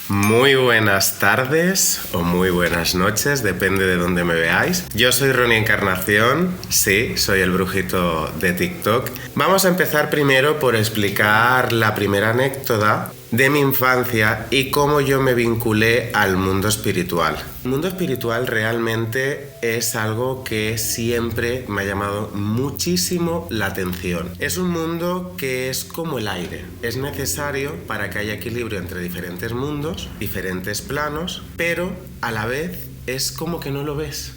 Muy buenas tardes o muy buenas noches, depende de dónde me veáis. Yo soy Ronnie Encarnación, sí, soy el brujito de TikTok. Vamos a empezar primero por explicar la primera anécdota de mi infancia y cómo yo me vinculé al mundo espiritual. El mundo espiritual realmente es algo que siempre me ha llamado muchísimo la atención. Es un mundo que es como el aire. Es necesario para que haya equilibrio entre diferentes mundos, diferentes planos, pero a la vez es como que no lo ves.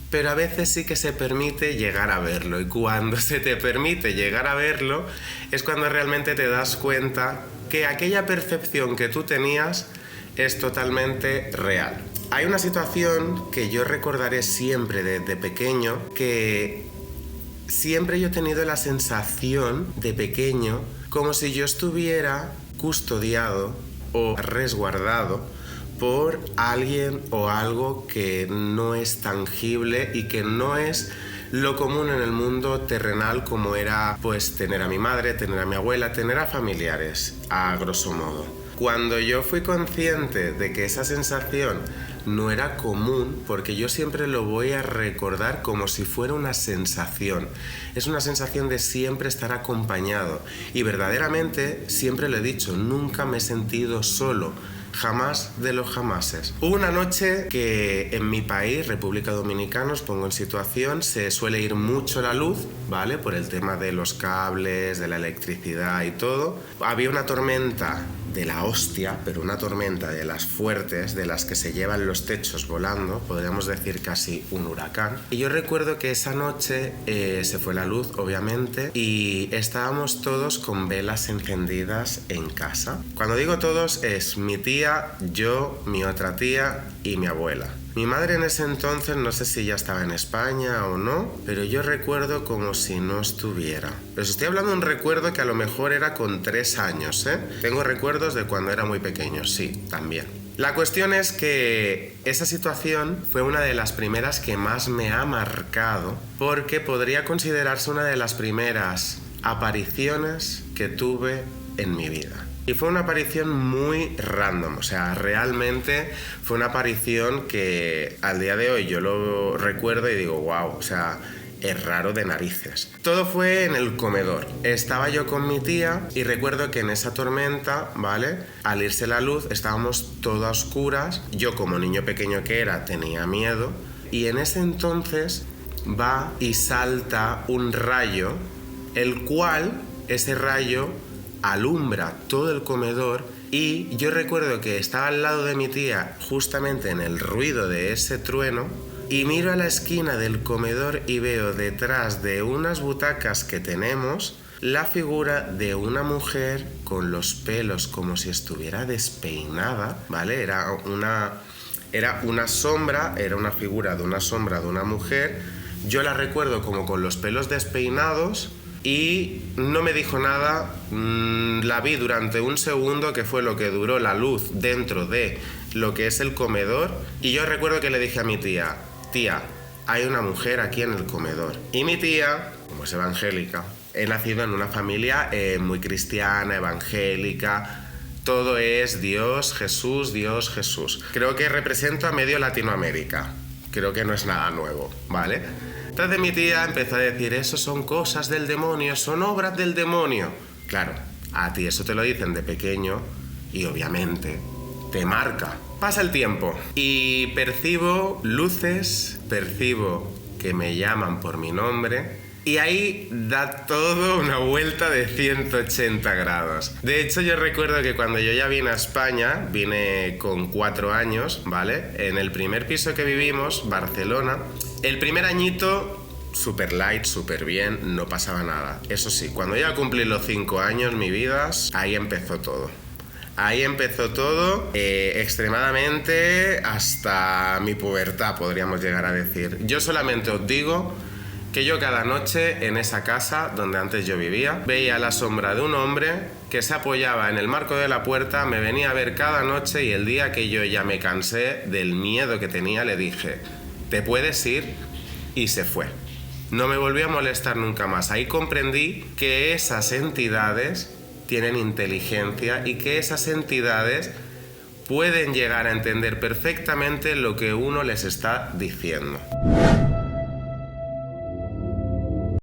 Pero a veces sí que se permite llegar a verlo, y cuando se te permite llegar a verlo es cuando realmente te das cuenta que aquella percepción que tú tenías es totalmente real. Hay una situación que yo recordaré siempre desde pequeño, que siempre yo he tenido la sensación de pequeño como si yo estuviera custodiado o resguardado por alguien o algo que no es tangible y que no es lo común en el mundo terrenal, como era pues tener a mi madre, tener a mi abuela, tener a familiares, a grosso modo. Cuando yo fui consciente de que esa sensación no era común, porque yo siempre lo voy a recordar como si fuera una sensación. Es una sensación de siempre estar acompañado. Y verdaderamente, siempre lo he dicho, nunca me he sentido solo. Jamás de los jamases. Hubo una noche que en mi país, República Dominicana, os pongo en situación, se suele ir mucho la luz, ¿vale? Por el tema de los cables, de la electricidad y todo. Había una tormenta de la hostia, pero una tormenta de las fuertes, de las que se llevan los techos volando, podríamos decir casi un huracán. Y yo recuerdo que esa noche se fue la luz, obviamente, y estábamos todos con velas encendidas en casa. Cuando digo todos, es mi tía, yo, mi otra tía y mi abuela. Mi madre en ese entonces, no sé si ya estaba en España o no, pero yo recuerdo como si no estuviera. Pero os estoy hablando de un recuerdo que a lo mejor era con 3 años, ¿eh? Tengo recuerdos de cuando era muy pequeño, sí, también. La cuestión es que esa situación fue una de las primeras que más me ha marcado, porque podría considerarse una de las primeras apariciones que tuve en mi vida. Y fue una aparición muy random, o sea, realmente fue una aparición que al día de hoy yo lo recuerdo y digo, wow, o sea, es raro de narices. Todo fue en el comedor. Estaba yo con mi tía y recuerdo que en esa tormenta, ¿vale? Al irse la luz estábamos todas oscuras. Yo, como niño pequeño que era, tenía miedo. Y en ese entonces va y salta un rayo, el cual, ese rayo, alumbra todo el comedor. Y yo recuerdo que estaba al lado de mi tía justamente en el ruido de ese trueno, y miro a la esquina del comedor y veo detrás de unas butacas que tenemos la figura de una mujer con los pelos como si estuviera despeinada, ¿vale? Era una sombra, era una figura de una sombra de una mujer. Yo la recuerdo como con los pelos despeinados. Y no me dijo nada, la vi durante un segundo, que fue lo que duró la luz dentro de lo que es el comedor, y yo recuerdo que le dije a mi tía, tía, hay una mujer aquí en el comedor. Y mi tía, como es evangélica, he nacido en una familia muy cristiana, evangélica, todo es Dios, Jesús, Dios, Jesús. Creo que represento a medio Latinoamérica, creo que no es nada nuevo, ¿vale? Entonces mi tía empezó a decir, eso son cosas del demonio, son obras del demonio. Claro, a ti eso te lo dicen de pequeño y obviamente te marca. Pasa el tiempo y percibo luces, percibo que me llaman por mi nombre, y ahí da todo una vuelta de 180 grados. De hecho, yo recuerdo que cuando yo ya vine a España, vine con 4 años, ¿vale? En el primer piso que vivimos, Barcelona, el primer añito, super light, super bien, no pasaba nada. Eso sí, cuando ya cumplí los 5 años, mi vida, ahí empezó todo. Ahí empezó todo, extremadamente hasta mi pubertad, podríamos llegar a decir. Yo solamente os digo que yo cada noche en esa casa donde antes yo vivía veía la sombra de un hombre que se apoyaba en el marco de la puerta, me venía a ver cada noche, y el día que yo ya me cansé del miedo que tenía le dije, te puedes ir, y se fue. No me volvió a molestar nunca más. Ahí comprendí que esas entidades tienen inteligencia y que esas entidades pueden llegar a entender perfectamente lo que uno les está diciendo.